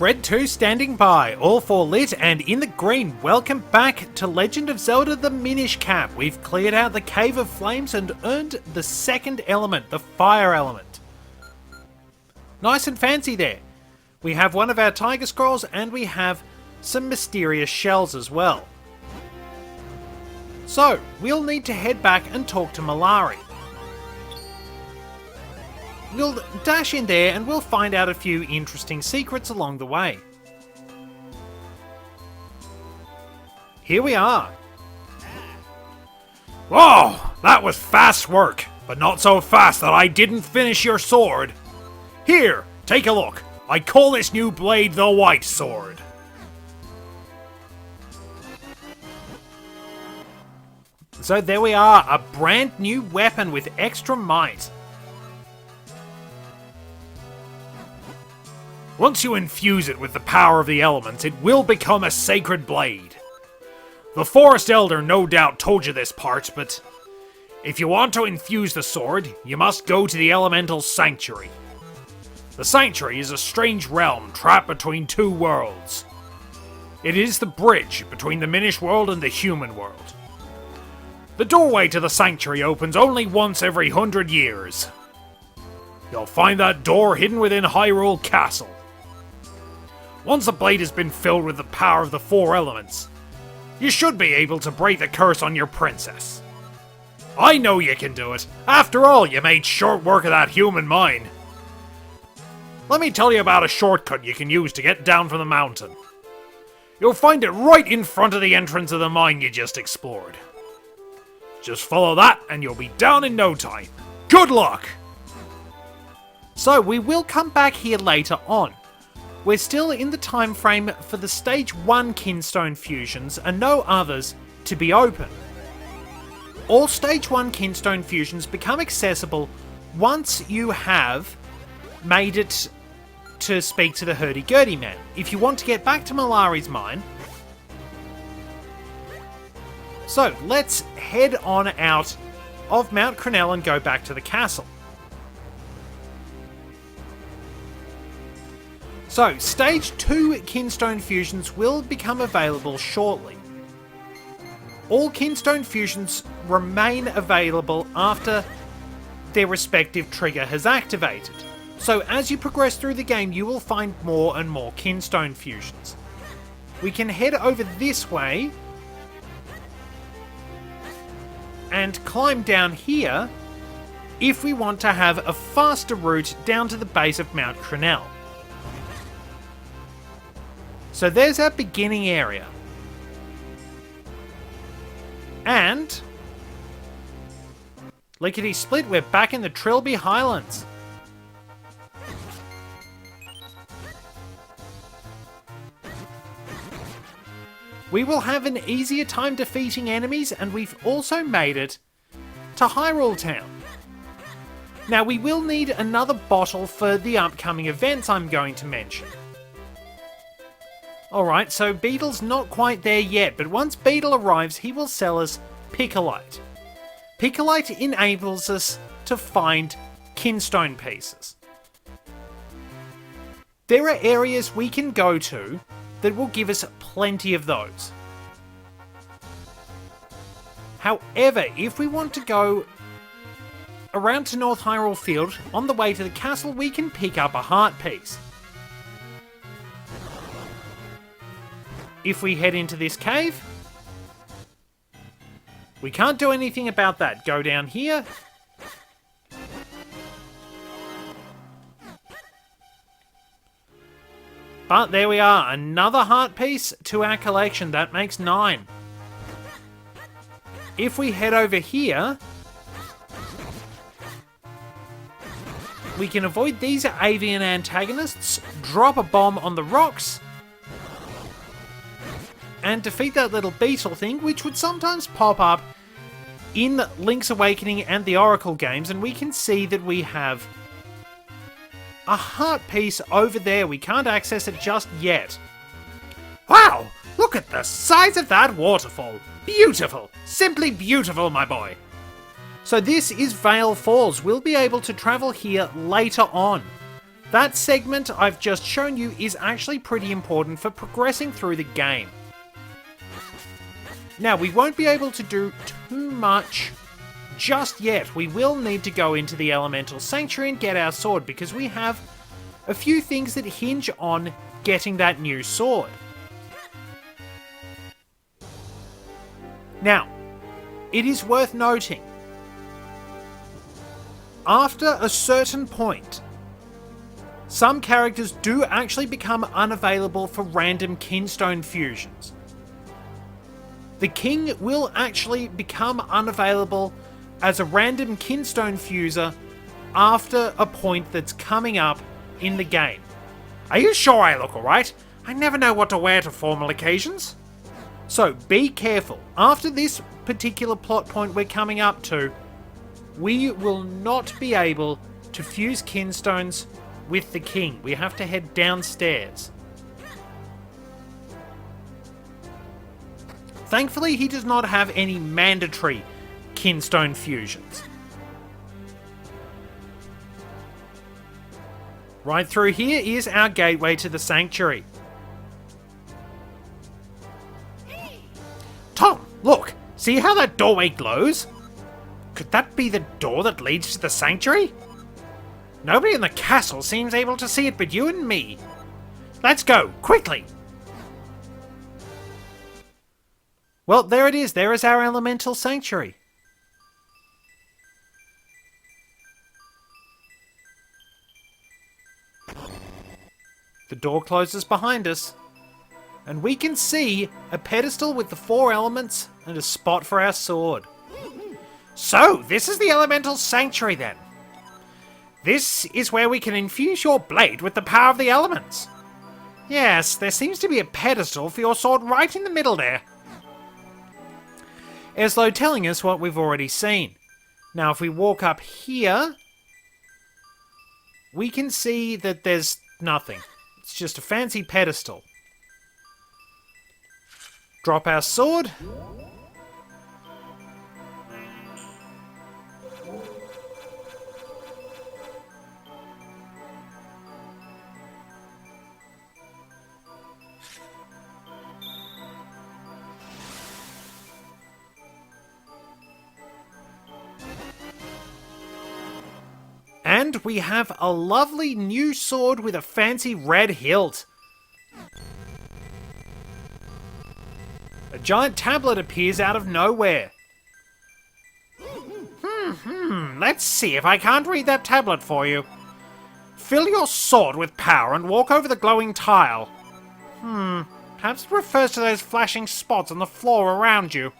Red 2 standing by, all 4 lit and in the green. Welcome back to Legend of Zelda the Minish Cap. We've cleared out the Cave of Flames and earned the second element, the fire element. Nice and fancy there. We have one of our Tiger Scrolls and we have some mysterious shells as well. So, we'll need to head back and talk to Malari. We'll dash in there and we'll find out a few interesting secrets along the way. Here we are. Whoa, that was fast work, but not so fast that I didn't finish your sword. Here, take a look. I call this new blade the White Sword. So there we are, a brand new weapon with extra might. Once you infuse it with the power of the elements, it will become a sacred blade. The Forest Elder no doubt told you this part, but if you want to infuse the sword, you must go to the Elemental Sanctuary. The Sanctuary is a strange realm trapped between two worlds. It is the bridge between the Minish world and the human world. The doorway to the Sanctuary opens only once every 100 years. You'll find that door hidden within Hyrule Castle. Once the blade has been filled with the power of the 4 elements, you should be able to break the curse on your princess. I know you can do it. After all, you made short work of that human mine. Let me tell you about a shortcut you can use to get down from the mountain. You'll find it right in front of the entrance of the mine you just explored. Just follow that and you'll be down in no time. Good luck! So we will come back here later on. We're still in the time frame for the Stage 1 Kinstone fusions and no others to be open. All Stage 1 Kinstone fusions become accessible once you have made it to speak to the hurdy-gurdy man. If you want to get back to Malari's mine... So, let's head on out of Mount Crenel and go back to the castle. So, Stage 2 Kinstone fusions will become available shortly. All Kinstone fusions remain available after their respective trigger has activated. So, as you progress through the game, you will find more and more Kinstone fusions. We can head over this way and climb down here if we want to have a faster route down to the base of Mount Crenel. So there's our beginning area. And lickety-split, we're back in the Trilby Highlands. We will have an easier time defeating enemies, and we've also made it to Hyrule Town. Now we will need another bottle for the upcoming events I'm going to mention. Alright, so Beetle's not quite there yet, but once Beetle arrives, he will sell us Picolite. Picolite enables us to find Kinstone pieces. There are areas we can go to that will give us plenty of those. However, if we want to go around to North Hyrule Field, on the way to the castle, we can pick up a heart piece. If we head into this cave, we can't do anything about that. Go down here. But there we are, another heart piece to our collection. That makes 9. If we head over here, we can avoid these avian antagonists, drop a bomb on the rocks, and defeat that little beetle thing, which would sometimes pop up in Link's Awakening and the Oracle games, and we can see that we have a heart piece over there. We can't access it just yet. Wow! Look at the size of that waterfall! Beautiful! Simply beautiful, my boy! So this is Vale Falls. We'll be able to travel here later on. That segment I've just shown you is actually pretty important for progressing through the game. Now, we won't be able to do too much just yet. We will need to go into the Elemental Sanctuary and get our sword, because we have a few things that hinge on getting that new sword. Now, it is worth noting, after a certain point, some characters do actually become unavailable for random kinstone fusions. The king will actually become unavailable as a random kinstone fuser after a point that's coming up in the game. Are you sure I look alright? I never know what to wear to formal occasions. So be careful. After this particular plot point we're coming up to, we will not be able to fuse kinstones with the king. We have to head downstairs. Thankfully, he does not have any mandatory kinstone fusions. Right through here is our gateway to the sanctuary. Tom, look! See how that doorway glows? Could that be the door that leads to the sanctuary? Nobody in the castle seems able to see it but you and me. Let's go, quickly! Well, there it is. There is our elemental sanctuary. The door closes behind us, and we can see a pedestal with the 4 elements and a spot for our sword. So, this is the elemental sanctuary then. This is where we can infuse your blade with the power of the elements. Yes, there seems to be a pedestal for your sword right in the middle there. As though telling us what we've already seen. Now, if we walk up here, we can see that there's nothing. It's just a fancy pedestal. Drop our sword. And we have a lovely new sword with a fancy red hilt. A giant tablet appears out of nowhere. Let's see if I can't read that tablet for you. Fill your sword with power and walk over the glowing tile. Perhaps it refers to those flashing spots on the floor around you.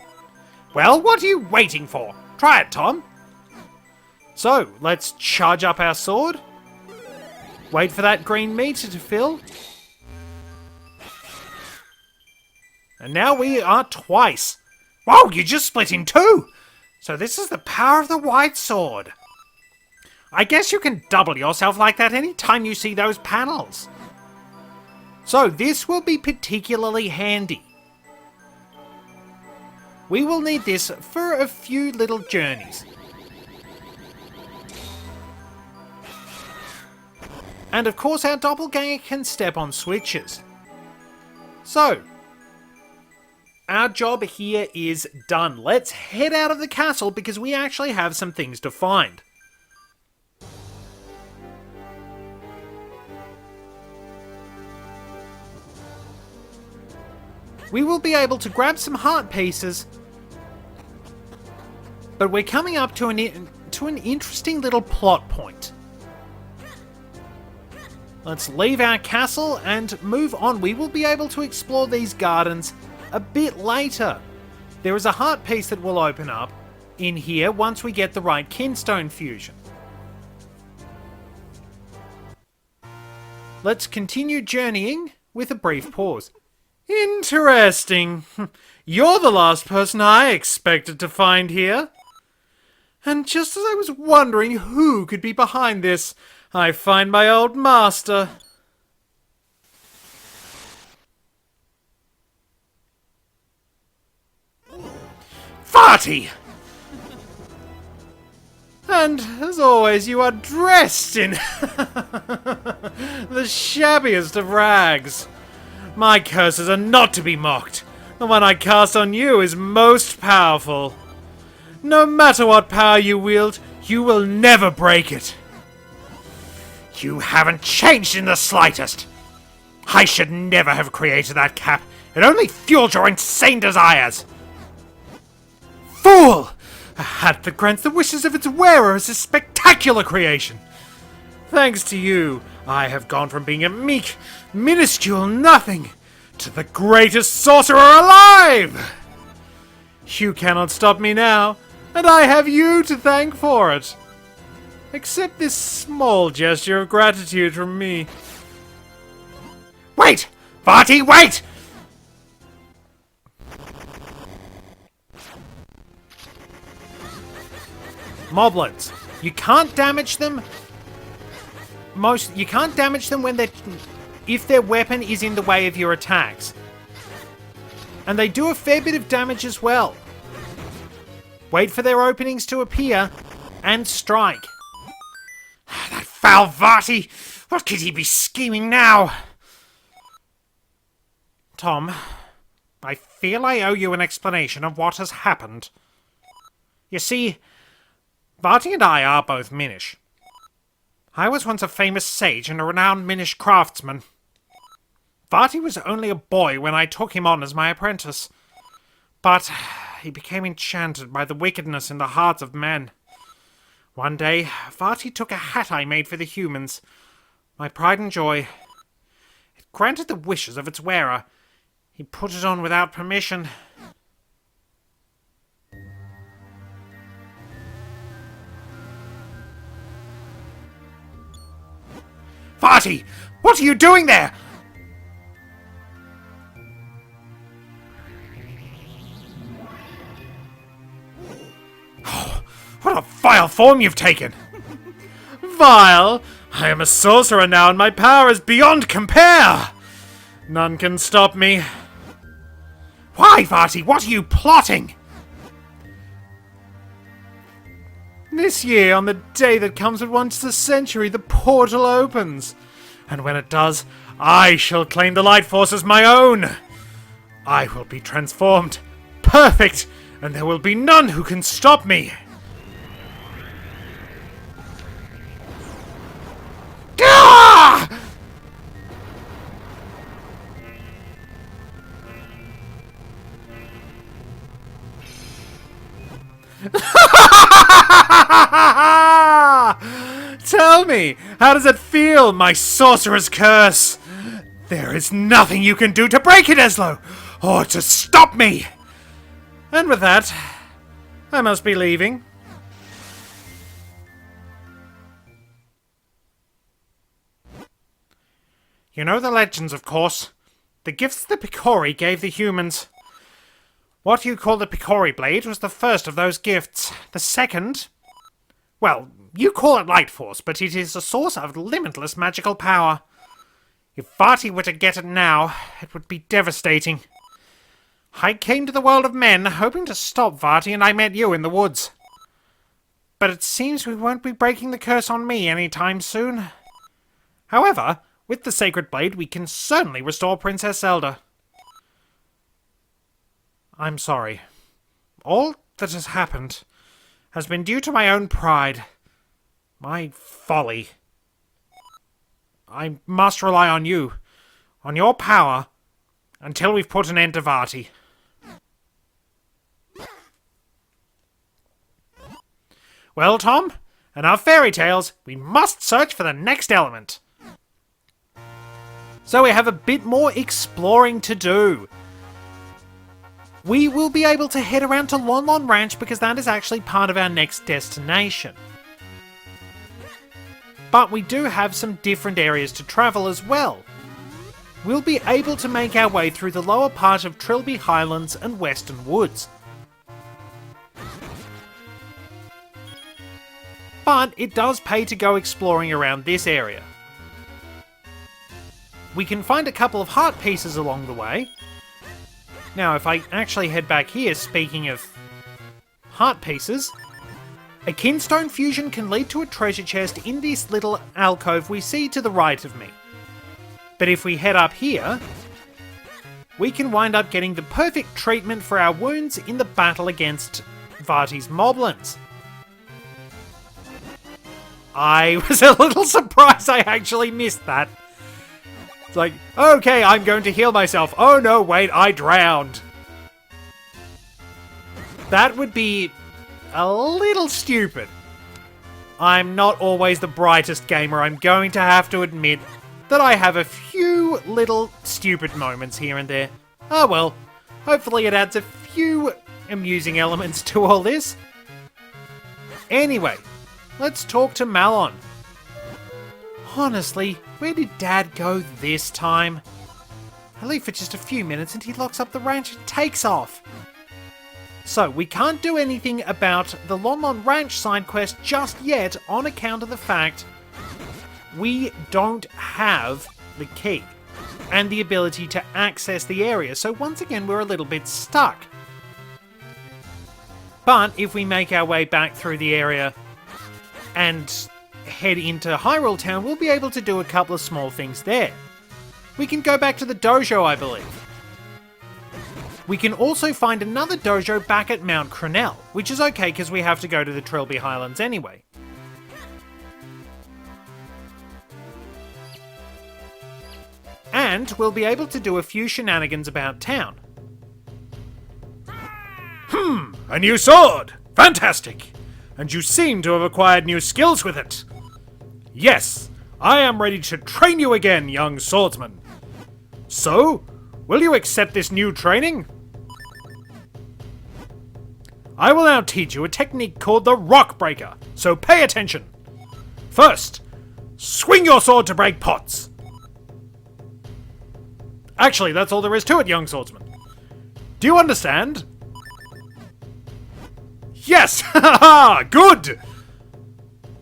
Well, what are you waiting for? Try it, Tom. So, let's charge up our sword. Wait for that green meter to fill. And now we are twice. Whoa, you just split in 2! So this is the power of the white sword. I guess you can double yourself like that any time you see those panels. So this will be particularly handy. We will need this for a few little journeys. And of course our doppelganger can step on switches. So, our job here is done. Let's head out of the castle because we actually have some things to find. We will be able to grab some heart pieces, but we're coming up to an interesting little plot point. Let's leave our castle and move on. We will be able to explore these gardens a bit later. There is a heart piece that will open up in here once we get the right kinstone fusion. Let's continue journeying with a brief pause. Interesting. You're the last person I expected to find here. And just as I was wondering who could be behind this, I find my old master. Vaati! And, as always, you are dressed in the shabbiest of rags. My curses are not to be mocked. The one I cast on you is most powerful. No matter what power you wield, you will never break it. You haven't changed in the slightest. I should never have created that cap. It only fueled your insane desires. Fool! A hat that grants the wishes of its wearer is a spectacular creation. Thanks to you, I have gone from being a meek, minuscule nothing to the greatest sorcerer alive! You cannot stop me now, and I have you to thank for it. Accept this small gesture of gratitude from me. Wait! Vaati, wait! Moblins. You can't damage them. You can't damage them when if their weapon is in the way of your attacks. And they do a fair bit of damage as well. Wait for their openings to appear and strike. That foul Vaati! What could he be scheming now? Tom, I feel I owe you an explanation of what has happened. You see, Vaati and I are both Minish. I was once a famous sage and a renowned Minish craftsman. Vaati was only a boy when I took him on as my apprentice. But he became enchanted by the wickedness in the hearts of men. One day, Vaati took a hat I made for the humans, my pride and joy. It granted the wishes of its wearer. He put it on without permission. Vaati! What are you doing there? Oh, what a vile form you've taken! Vile? I am a sorcerer now, and my power is beyond compare! None can stop me. Why, Vaati? What are you plotting? This year, on the day that comes at once a century, the portal opens. And when it does, I shall claim the Light Force as my own. I will be transformed, perfect, and there will be none who can stop me. Ah! Tell me, how does it feel, my sorcerer's curse? There is nothing you can do to break it, Eslo, or to stop me. And with that, I must be leaving. You know the legends, of course. The gifts the Picori gave the humans. What you call the Picori Blade was the first of those gifts. The second... well, you call it Light Force, but it is a source of limitless magical power. If Vaati were to get it now, it would be devastating. I came to the world of men, hoping to stop Vaati, and I met you in the woods. But it seems we won't be breaking the curse on me anytime soon. However, with the Sacred Blade, we can certainly restore Princess Zelda. I'm sorry. All that has happened has been due to my own pride. My folly. I must rely on you, on your power, until we've put an end to Vaati. Well, Tom, enough fairy tales. We must search for the next element. So we have a bit more exploring to do. We will be able to head around to Lon Lon Ranch because that is actually part of our next destination. But we do have some different areas to travel as well. We'll be able to make our way through the lower part of Trilby Highlands and Western Woods. But it does pay to go exploring around this area. We can find a couple of heart pieces along the way. Now, if I actually head back here, speaking of heart pieces, A kinstone fusion can lead to a treasure chest in this little alcove we see to the right of me. But if we head up here, we can wind up getting the perfect treatment for our wounds in the battle against Vaati's moblins. I was a little surprised I actually missed that. It's like, okay, I'm going to heal myself. Oh no, wait, I drowned. That would be a little stupid. I'm not always the brightest gamer. I'm going to have to admit that I have a few little stupid moments here and there. Oh well, hopefully it adds a few amusing elements to all this. Anyway, let's talk to Malon. Honestly, where did Dad go this time? I leave for just a few minutes and he locks up the ranch and takes off. So, we can't do anything about the Lon Lon Ranch side quest just yet on account of the fact we don't have the key and the ability to access the area, so once again we're a little bit stuck. But if we make our way back through the area and head into Hyrule Town, we'll be able to do a couple of small things there. We can go back to the dojo, I believe. We can also find another dojo back at Mount Cronell, which is okay because we have to go to the Trilby Highlands anyway. And we'll be able to do a few shenanigans about town. A new sword! Fantastic! And you seem to have acquired new skills with it. Yes, I am ready to train you again, young swordsman. So, will you accept this new training? I will now teach you a technique called the Rock Breaker, so pay attention. First, swing your sword to break pots. Actually, that's all there is to it, young swordsman. Do you understand? Yes! Ha! Good!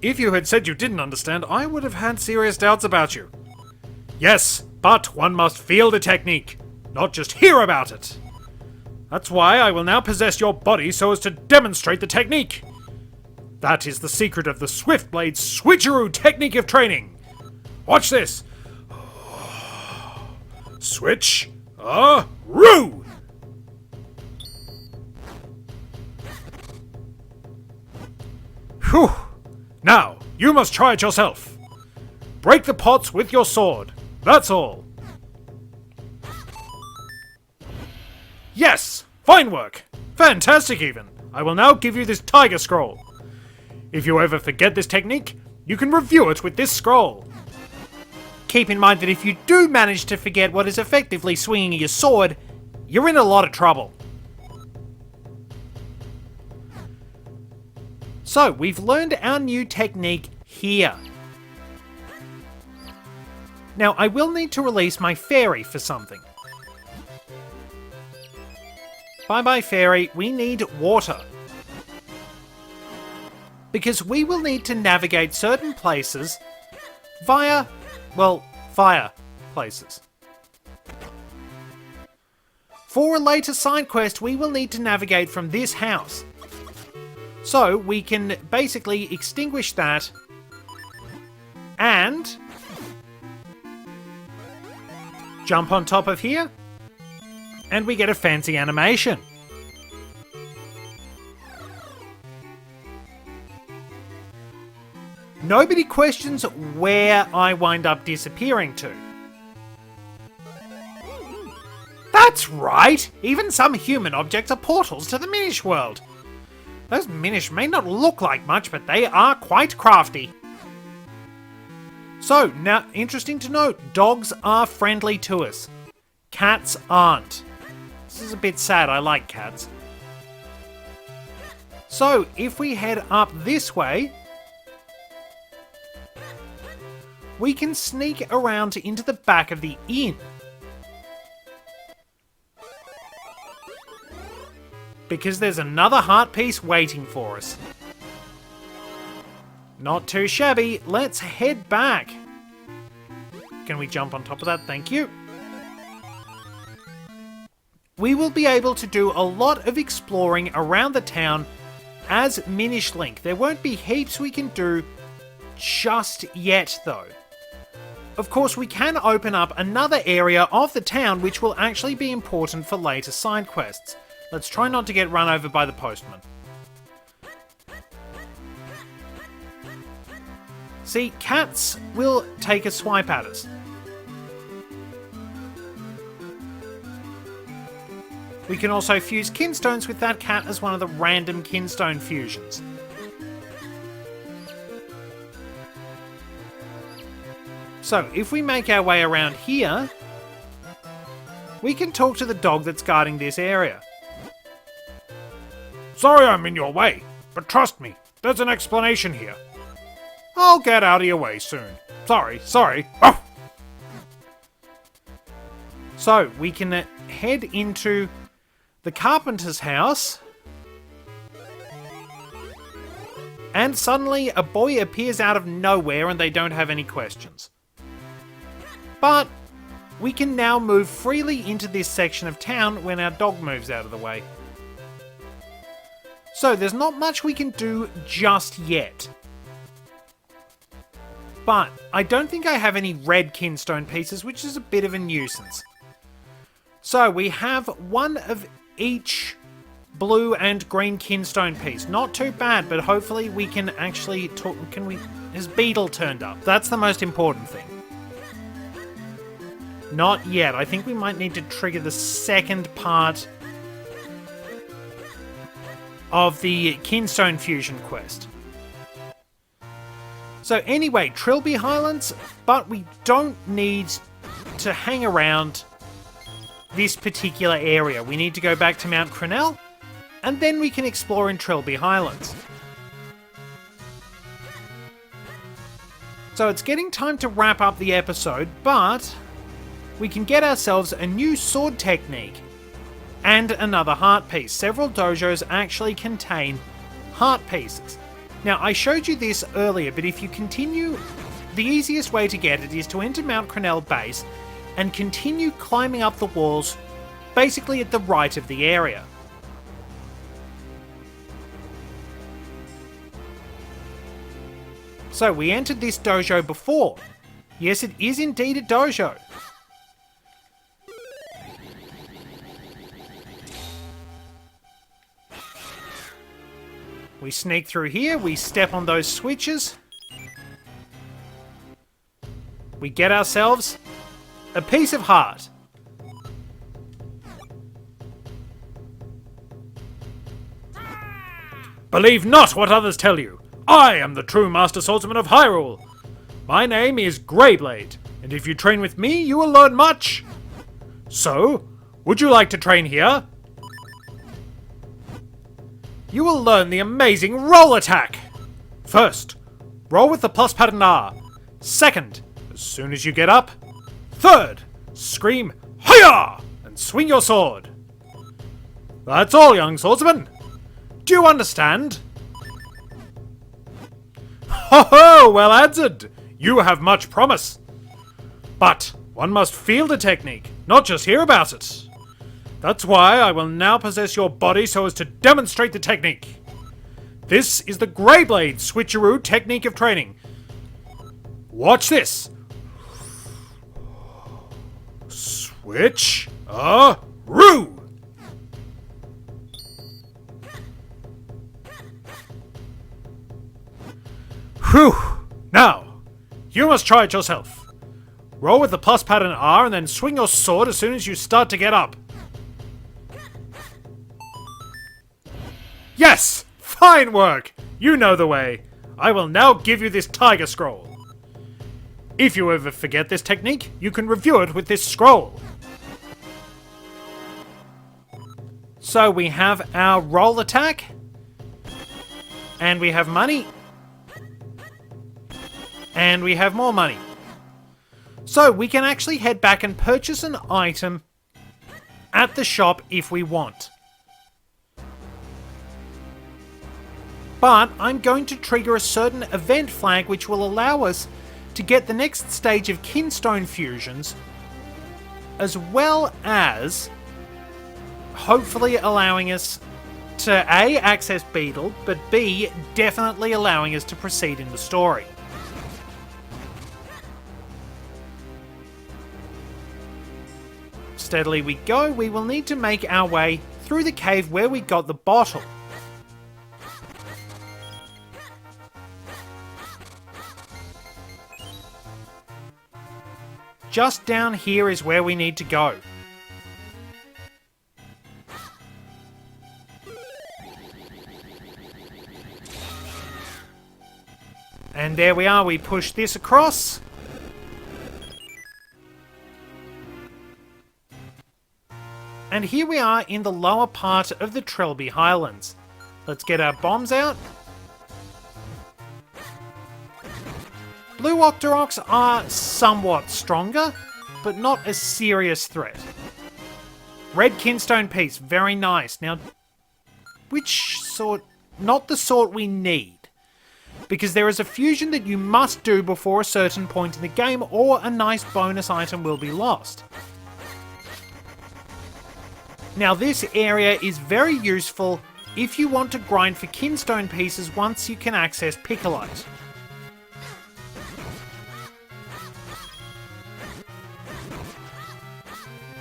If you had said you didn't understand, I would have had serious doubts about you. Yes, but one must feel the technique, not just hear about it. That's why I will now possess your body so as to demonstrate the technique. That is the secret of the Swift Blade Switcheroo technique of training. Watch this. Switch-a-roo! Whew. Now, you must try it yourself. Break the pots with your sword. That's all. Yes! Fine work! Fantastic even! I will now give you this tiger scroll. If you ever forget this technique, you can review it with this scroll. Keep in mind that if you do manage to forget what is effectively swinging your sword, you're in a lot of trouble. So, we've learned our new technique here. Now, I will need to release my fairy for something. Bye-bye, fairy. We need water. Because we will need to navigate certain places via, well, fire places. For a later side quest, we will need to navigate from this house. So, we can basically extinguish that and jump on top of here, and we get a fancy animation. Nobody questions where I wind up disappearing to. That's right! Even some human objects are portals to the Minish world. Those Minish may not look like much, but they are quite crafty. So, now, interesting to note, dogs are friendly to us. Cats aren't. This is a bit sad, I like cats. So, if we head up this way, we can sneak around into the back of the inn. Because there's another heart piece waiting for us. Not too shabby, let's head back. Can we jump on top of that? Thank you. We will be able to do a lot of exploring around the town as Minish Link. There won't be heaps we can do just yet though. Of course, we can open up another area of the town which will actually be important for later side quests. Let's try not to get run over by the postman. See, cats will take a swipe at us. We can also fuse kinstones with that cat as one of the random kinstone fusions. So, if we make our way around here, we can talk to the dog that's guarding this area. Sorry I'm in your way, but trust me, there's an explanation here. I'll get out of your way soon. Sorry. Oh! So, we can head into the carpenter's house, and suddenly a boy appears out of nowhere and they don't have any questions. But we can now move freely into this section of town when our dog moves out of the way. So there's not much we can do just yet. But I don't think I have any red kinstone pieces, which is a bit of a nuisance. So we have one of each blue and green kinstone piece. Not too bad, but hopefully we can actually talk. Has Beetle turned up? That's the most important thing. Not yet. I think we might need to trigger the second part of the Kinstone Fusion quest. So anyway, Trilby Highlands, but we don't need to hang around this particular area. We need to go back to Mount Crenel, and then we can explore in Trilby Highlands. So it's getting time to wrap up the episode, but we can get ourselves a new sword technique and another heart piece. Several dojos actually contain heart pieces. Now, I showed you this earlier, but if you continue, the easiest way to get it is to enter Mount Crenel base and continue climbing up the walls, basically at the right of the area. So, we entered this dojo before. Yes, it is indeed a dojo. We sneak through here, we step on those switches. We get ourselves a piece of heart. Believe not what others tell you. I am the true Master Swordsman of Hyrule. My name is Greyblade, and if you train with me, you will learn much. So, would you like to train here? You will learn the amazing roll attack! First, roll with the plus pattern R. Second, as soon as you get up. Third, scream Hiya! And swing your sword. That's all, young swordsman. Do you understand? Ho ho! Well answered! You have much promise. But one must feel the technique, not just hear about it. That's why I will now possess your body so as to demonstrate the technique. This is the Greyblade switcheroo technique of training. Watch this. Switch-a-roo! Whew! Now, you must try it yourself. Roll with the plus pattern R and then swing your sword as soon as you start to get up. Yes! Fine work! You know the way. I will now give you this tiger scroll. If you ever forget this technique, you can review it with this scroll. So we have our roll attack, and we have money, and we have more money. So we can actually head back and purchase an item at the shop if we want. But I'm going to trigger a certain event flag which will allow us to get the next stage of Kinstone fusions, as well as hopefully allowing us to A, access Beetle, but B, definitely allowing us to proceed in the story. Steadily we go, we will need to make our way through the cave where we got the bottle. Just down here is where we need to go. And there we are, we push this across. And here we are in the lower part of the Trilby Highlands. Let's get our bombs out. Blue Octoroks are somewhat stronger, but not a serious threat. Red Kinstone Piece, very nice. Now, which sort? Not the sort we need. Because there is a fusion that you must do before a certain point in the game, or a nice bonus item will be lost. Now this area is very useful if you want to grind for Kinstone Pieces once you can access Piccolite.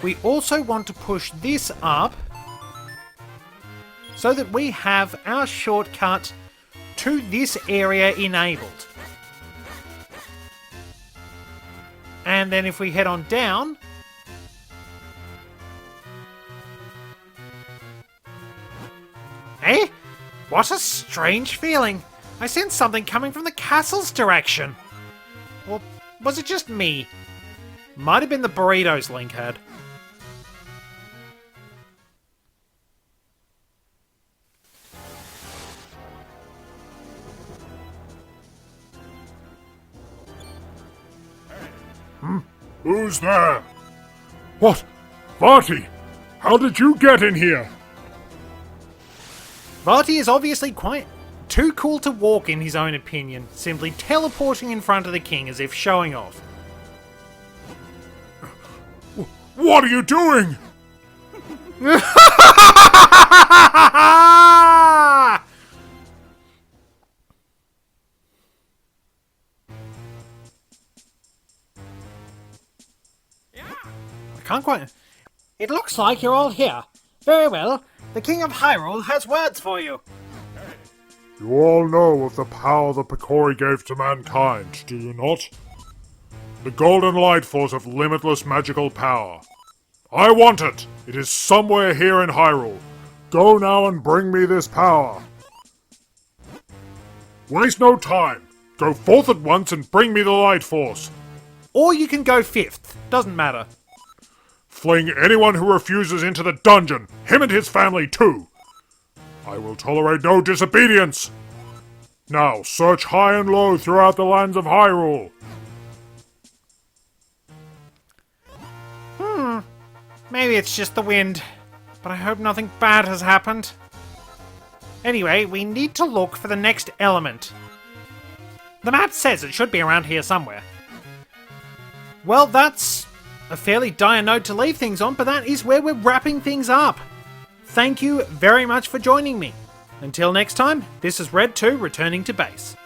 We also want to push this up so that we have our shortcut to this area enabled. And then if we head on down, eh? What a strange feeling. I sense something coming from the castle's direction. Or was it just me? Might have been the burritos Link had. Who's there? What? Vaati! How did you get in here? Vaati is obviously quite too cool to walk in his own opinion, simply teleporting in front of the king as if showing off. What are you doing? I can't quite... It looks like you're all here. Very well. The King of Hyrule has words for you. You all know of the power the Picori gave to mankind, do you not? The Golden Light Force of limitless magical power. I want it! It is somewhere here in Hyrule. Go now and bring me this power. Waste no time. Go forth at once and bring me the Light Force. Or you can go fifth. Doesn't matter. Fling anyone who refuses into the dungeon, him and his family too. I will tolerate no disobedience. Now, search high and low throughout the lands of Hyrule. Maybe it's just the wind, but I hope nothing bad has happened. Anyway, we need to look for the next element. The map says it should be around here somewhere. Well, that's a fairly dire note to leave things on, but that is where we're wrapping things up. Thank you very much for joining me. Until next time, this is Red 2 returning to base.